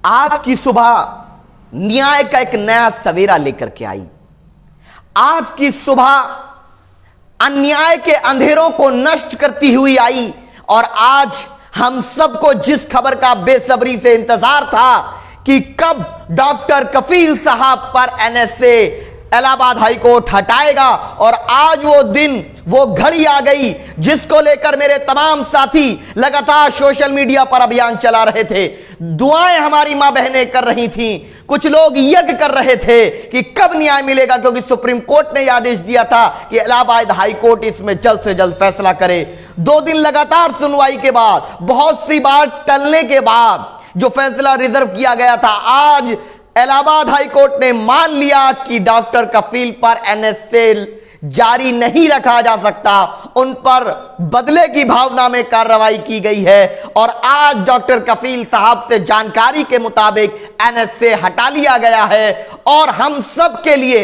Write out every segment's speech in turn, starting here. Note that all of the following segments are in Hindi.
आज की सुबह न्याय का एक नया सवेरा लेकर के आई। आज की सुबह अन्याय के अंधेरों को नष्ट करती हुई आई। और आज हम सबको जिस खबर का बेसब्री से इंतजार था कि कब डॉक्टर कफील साहब पर एनएसए इलाहाबाद हाईकोर्ट हटाएगा, और आज वो दिन वो घड़ी आ गई जिसको लेकर मेरे तमाम साथी लगातार सोशल मीडिया पर अभियान चला रहे थे। दुआएं हमारी मां बहनें कर रही थीं, कुछ लोग यज्ञ कर रहे थे कि कब न्याय मिलेगा, क्योंकि सुप्रीम कोर्ट ने आदेश दिया था कि इलाहाबाद हाईकोर्ट इसमें जल्द से जल्द फैसला करे। 2 दिन लगातार सुनवाई के बाद, बहुत सी बार टलने के बाद जो फैसला रिजर्व किया गया था, आज इलाहाबाद हाईकोर्ट ने मान लिया कि डॉक्टर कफील पर एनएसए जारी नहीं रखा जा सकता। उन पर बदले की भावना में कार्रवाई की गई है और आज डॉक्टर कफील साहब से जानकारी के मुताबिक एनएसए हटा लिया गया है। और हम सब के लिए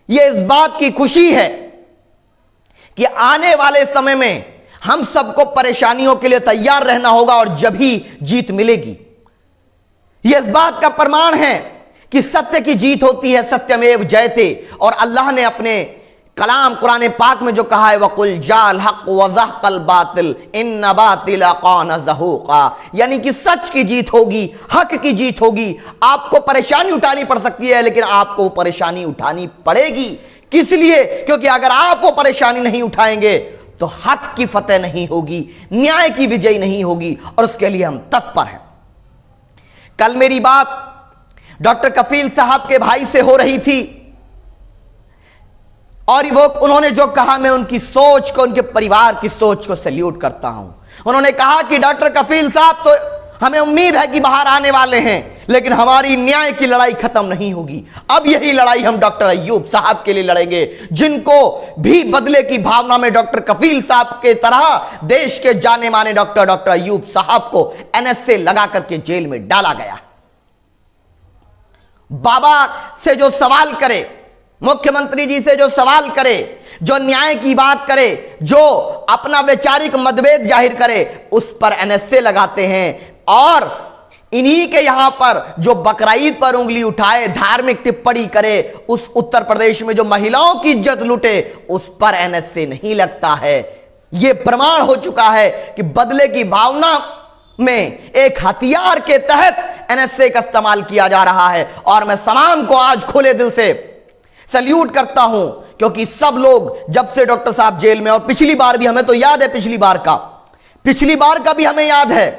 यह इस बात की खुशी है कि आने वाले समय में हम सबको परेशानियों के लिए तैयार रहना होगा और जब ही जीत मिलेगी। यह इस बात का प्रमाण है कि सत्य की जीत होती है, सत्यमेव जयते। और अल्लाह ने अपने कलाम कुरान पाक में जो कहा है, वकुल जाल हक वज़हक़ल बातिल इन्न बातिला कान ज़हूक़ा, यानी कि सच की जीत होगी, हक की जीत होगी। आपको परेशानी उठानी पड़ सकती है, लेकिन आपको परेशानी उठानी पड़ेगी। किस लिए? क्योंकि अगर आप वो परेशानी नहीं उठाएंगे तो हक की फतेह नहीं होगी, न्याय की विजय नहीं होगी, और उसके लिए हम तत्पर हैं। कल मेरी बात डॉक्टर कफील साहब के भाई से हो रही थी और वो उन्होंने जो कहा, मैं उनकी सोच को, उनके परिवार की सोच को सैल्यूट करता हूं। उन्होंने कहा कि डॉक्टर कफील साहब तो हमें उम्मीद है कि बाहर आने वाले हैं, लेकिन हमारी न्याय की लड़ाई खत्म नहीं होगी। अब यही लड़ाई हम डॉक्टर अय्यूब साहब के लिए लड़ेंगे, जिनको भी बदले की भावना में डॉक्टर कफील साहब के तरह देश के जाने माने डॉक्टर अय्यूब साहब को एनएसए लगा करके जेल में डाला गया। बाबा से जो सवाल करे, मुख्यमंत्री जी से जो सवाल करे, जो न्याय की बात करे, जो अपना वैचारिक मतभेद जाहिर करे, उस पर एनएसए लगाते हैं। और इन्हीं के यहां पर जो बकरा ईद पर उंगली उठाए, धार्मिक टिप्पणी करे, उस उत्तर प्रदेश में जो महिलाओं की इज्जत लूटे, उस पर एनएसए नहीं लगता है। यह प्रमाण हो चुका है कि बदले की भावना में एक हथियार के तहत एनएसए का इस्तेमाल किया जा रहा है। और मैं तमाम को आज खुले दिल से सैल्यूट करता हूं, क्योंकि सब लोग जब से डॉक्टर साहब जेल में, और पिछली बार भी हमें तो याद है, पिछली बार का भी हमें याद है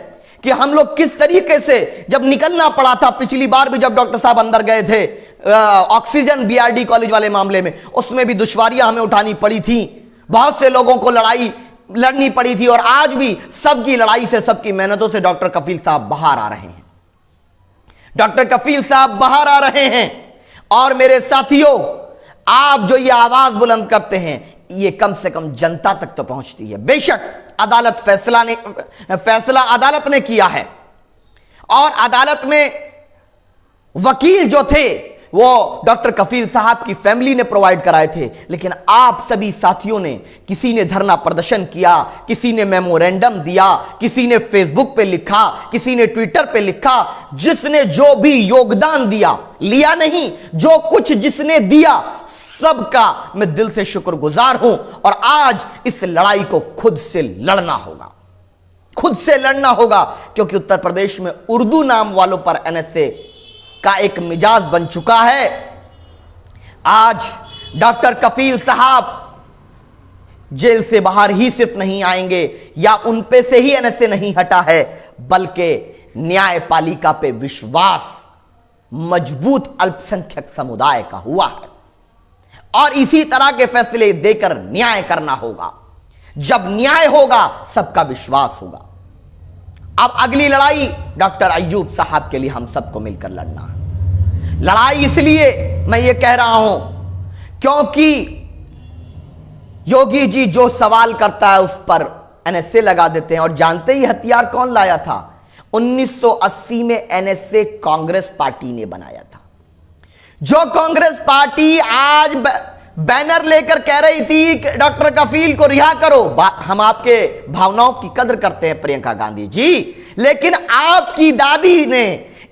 कि हम लोग किस तरीके से जब निकलना पड़ा था। पिछली बार भी जब डॉक्टर साहब अंदर गए थे ऑक्सीजन बीआरडी कॉलेज वाले मामले में, उसमें भी दुश्वारियां हमें उठानी पड़ी थी, बहुत से लोगों को लड़ाई लड़नी पड़ी थी। और आज भी सबकी लड़ाई से, सबकी मेहनतों से डॉक्टर कफील साहब बाहर आ रहे हैं, डॉक्टर कफील साहब बाहर आ रहे हैं। और मेरे साथियों, आप जो ये आवाज बुलंद करते हैं, ये कम से कम जनता तक तो पहुंचती है। बेशक फैसला अदालत ने किया है, और अदालत में वकील जो थे वो डॉक्टर कफील साहब की फैमिली ने प्रोवाइड कराए थे, लेकिन आप सभी साथियों ने, किसी ने धरना प्रदर्शन किया, किसी ने मेमोरेंडम दिया, किसी ने फेसबुक पे लिखा, किसी ने ट्विटर पे लिखा, जिसने जो भी योगदान दिया, लिया नहीं, जो कुछ जिसने दिया, सबका मैं दिल से शुक्रगुजार हूं। और आज इस लड़ाई को खुद से लड़ना होगा, खुद से लड़ना होगा, क्योंकि उत्तर प्रदेश में उर्दू नाम वालों पर एनएसए का एक मिजाज बन चुका है। आज डॉक्टर कफील साहब जेल से बाहर ही सिर्फ नहीं आएंगे, या उन पे से ही एनएसए नहीं हटा है, बल्कि न्यायपालिका पे विश्वास मजबूत अल्पसंख्यक समुदाय का हुआ है। और इसी तरह के फैसले देकर न्याय करना होगा। जब न्याय होगा, सबका विश्वास होगा। अब अगली लड़ाई डॉक्टर अय्यूब साहब के लिए हम सबको मिलकर लड़ना है। लड़ाई इसलिए मैं ये कह रहा हूं क्योंकि योगी जी जो सवाल करता है उस पर एनएसए लगा देते हैं। और जानते ही हथियार कौन लाया था? 1980 में एनएसए कांग्रेस पार्टी ने बनाया था। जो कांग्रेस पार्टी आज बैनर लेकर कह रही थी डॉक्टर कफील को रिहा करो। हम आपके भावनाओं की कदर करते हैं प्रियंका गांधी जी, लेकिन आपकी दादी ने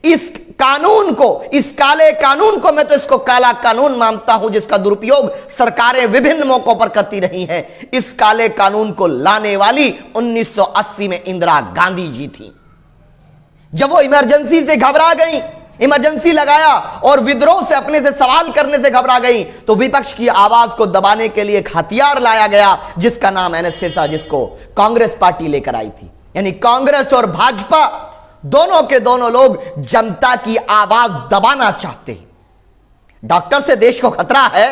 इस कानून को, इस काले कानून को, मैं तो इसको काला कानून मानता हूं, जिसका दुरुपयोग सरकारें विभिन्न मौकों पर करती रही हैं। इस काले कानून को लाने वाली 1980 में इंदिरा गांधी जी थी। जब वो इमरजेंसी से घबरा गई, इमरजेंसी लगाया और विद्रोह से, अपने से सवाल करने से घबरा गई, तो विपक्ष की आवाज को दबाने के लिए एक हथियार लाया गया जिसका नाम एनएसए था, जिसको कांग्रेस पार्टी लेकर आई थी। यानी कांग्रेस और भाजपा दोनों के दोनों लोग जनता की आवाज दबाना चाहते हैं। डॉक्टर से देश को खतरा है।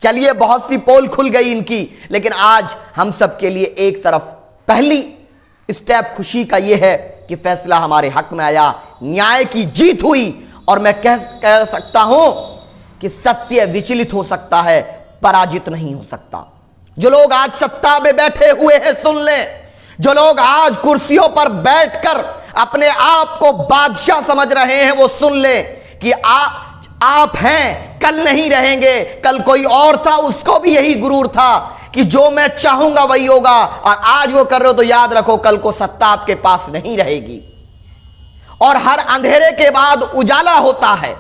चलिए, बहुत सी पोल खुल गई इनकी, लेकिन आज हम सब के लिए एक तरफ पहली स्टेप खुशी का यह है कि फैसला हमारे हक में आया, न्याय की जीत हुई। और मैं कह सकता हूं कि सत्य विचलित हो सकता है, पराजित नहीं हो सकता। जो लोग आज सत्ता में बैठे हुए हैं सुन लें, जो लोग आज कुर्सियों पर बैठकर अपने आप को बादशाह समझ रहे हैं वो सुन ले कि आप हैं, कल नहीं रहेंगे। कल कोई और था, उसको भी यही गुरूर था कि जो मैं चाहूंगा वही होगा, और आज वो कर रहे हो तो याद रखो कल को सत्ता आपके पास नहीं रहेगी। और हर अंधेरे के बाद उजाला होता है,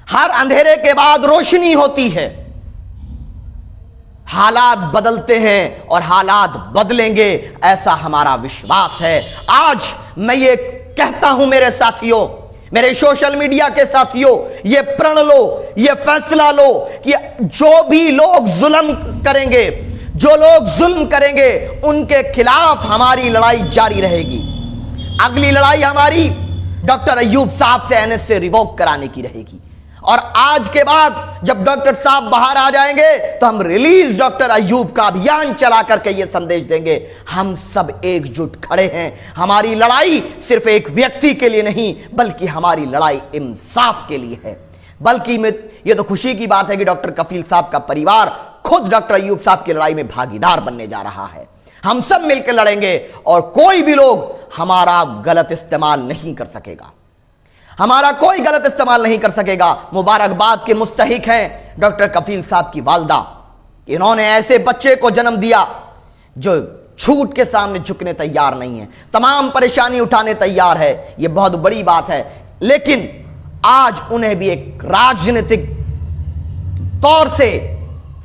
हर अंधेरे के बाद रोशनी होती है। हालात बदलते हैं और हालात बदलेंगे, ऐसा हमारा विश्वास है। आज मैं ये कहता हूं मेरे साथियों, मेरे सोशल मीडिया के साथियों, ये प्रण लो, ये फैसला लो कि जो भी लोग जुल्म करेंगे, जो लोग जुल्म करेंगे, उनके खिलाफ हमारी लड़ाई जारी रहेगी। अगली लड़ाई हमारी डॉक्टर अय्यूब साहब से एनएसए रिवोक कराने की रहेगी। और आज के बाद जब डॉक्टर साहब बाहर आ जाएंगे तो हम रिलीज डॉक्टर अय्यूब का अभियान चला करके यह संदेश देंगे, हम सब एकजुट खड़े हैं। हमारी लड़ाई सिर्फ एक व्यक्ति के लिए नहीं, बल्कि हमारी लड़ाई इंसाफ के लिए है। बल्कि यह तो खुशी की बात है कि डॉक्टर कफील साहब का परिवार खुद डॉक्टर अय्यूब साहब की लड़ाई में भागीदार बनने जा रहा है। हम सब मिलकर लड़ेंगे और कोई भी लोग हमारा गलत इस्तेमाल नहीं कर सकेगा, हमारा कोई गलत इस्तेमाल नहीं कर सकेगा। मुबारकबाद के मुस्तहिक हैं डॉक्टर कफील साहब की वालदा, इन्होंने ऐसे बच्चे को जन्म दिया जो झूठ के सामने झुकने तैयार नहीं है, तमाम परेशानी उठाने तैयार है। यह बहुत बड़ी बात है। लेकिन आज उन्हें भी एक राजनीतिक तौर से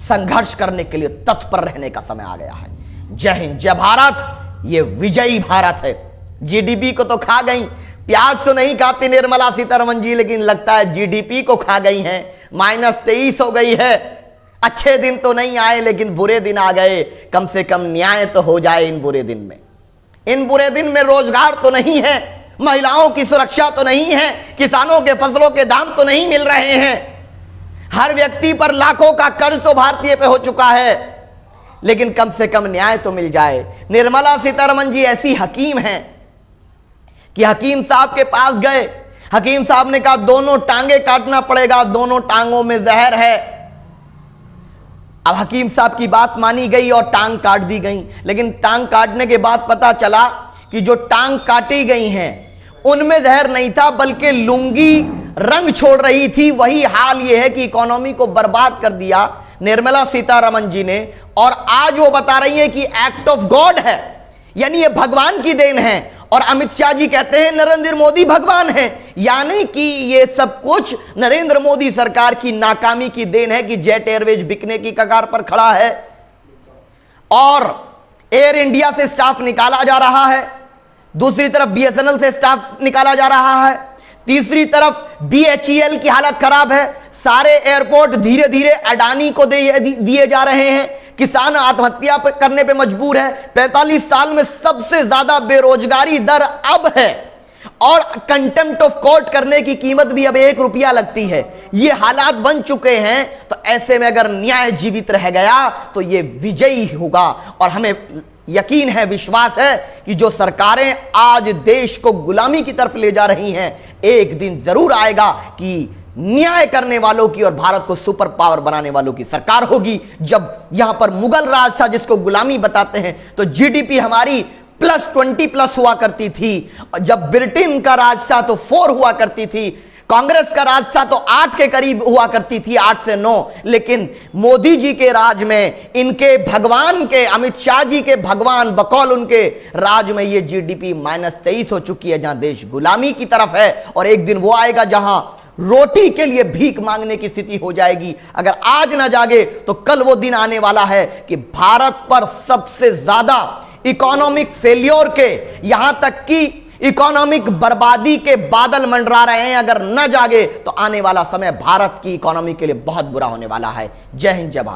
संघर्ष करने के लिए तत्पर रहने का समय आ गया है। जय हिंद, जय भारत। यह विजयी भारत है। जीडीपी को तो खा गई, प्याज तो नहीं खाती निर्मला सीतारमण जी, लेकिन लगता है जीडीपी को खा गई हैं। -23 हो गई है। अच्छे दिन तो नहीं आए, लेकिन बुरे दिन आ गए। कम से कम न्याय तो हो जाए इन बुरे दिन में। इन बुरे दिन में रोजगार तो नहीं है, महिलाओं की सुरक्षा तो नहीं है, किसानों के फसलों के दाम तो नहीं मिल रहे हैं। हर व्यक्ति पर लाखों का कर्ज तो भारतीय पे हो चुका है, लेकिन कम से कम न्याय तो मिल जाए। निर्मला सीतारमण जी ऐसी हकीम हैं कि हकीम साहब के पास गए, हकीम साहब ने कहा दोनों टांगे काटना पड़ेगा, दोनों टांगों में जहर है। अब हकीम साहब की बात मानी गई और टांग काट दी गई। लेकिन टांग काटने के बाद पता चला कि जो टांग काटी गई हैं उनमें जहर नहीं था, बल्कि लुंगी रंग छोड़ रही थी। वही हाल यह है कि इकोनॉमी को बर्बाद कर दिया निर्मला सीतारमण जी ने, और आज वो बता रही है कि एक्ट ऑफ गॉड है, यानी ये भगवान की देन है। और अमित शाह जी कहते हैं नरेंद्र मोदी भगवान है, यानी कि ये सब कुछ नरेंद्र मोदी सरकार की नाकामी की देन है कि जेट एयरवेज बिकने की कगार पर खड़ा है और एयर इंडिया से स्टाफ निकाला जा रहा है, दूसरी तरफ बीएसएनएल से स्टाफ निकाला जा रहा है, तीसरी तरफ बीएचईएल की हालत खराब है। सारे एयरपोर्ट धीरे धीरे अडानी को दिए जा रहे हैं। किसान आत्महत्या करने पे मजबूर है। 45 साल में सबसे ज्यादा बेरोजगारी दर अब है, और कंटेम्प्ट ऑफ कोर्ट करने की कीमत भी अब 1 रुपया लगती है। ये हालात बन चुके हैं। तो ऐसे में अगर न्याय जीवित रह गया तो ये विजयी होगा। और हमें यकीन है, विश्वास है कि जो सरकारें आज देश को गुलामी की तरफ ले जा रही हैं, एक दिन जरूर आएगा कि न्याय करने वालों की और भारत को सुपर पावर बनाने वालों की सरकार होगी। जब यहां पर मुगल राज था जिसको गुलामी बताते हैं, तो जीडीपी हमारी +20+ हुआ करती थी। जब ब्रिटेन का राज था तो 4 हुआ करती थी। कांग्रेस का राज था तो 8 के करीब हुआ करती थी, 8 से 9, लेकिन मोदी जी के राज में, इनके भगवान के, अमित शाह जी के भगवान बकौल उनके राज में ये जीडीपी -23 हो चुकी है, जहां देश गुलामी की तरफ है। और एक दिन वो आएगा जहां रोटी के लिए भीख मांगने की स्थिति हो जाएगी। अगर आज ना जागे तो कल वो दिन आने वाला है कि भारत पर सबसे ज्यादा इकोनॉमिक फेल्योर के, यहां तक कि इकोनॉमिक बर्बादी के बादल मंडरा रहे हैं। अगर न जागे तो आने वाला समय भारत की इकोनॉमी के लिए बहुत बुरा होने वाला है। जय हिंद, जय भारत।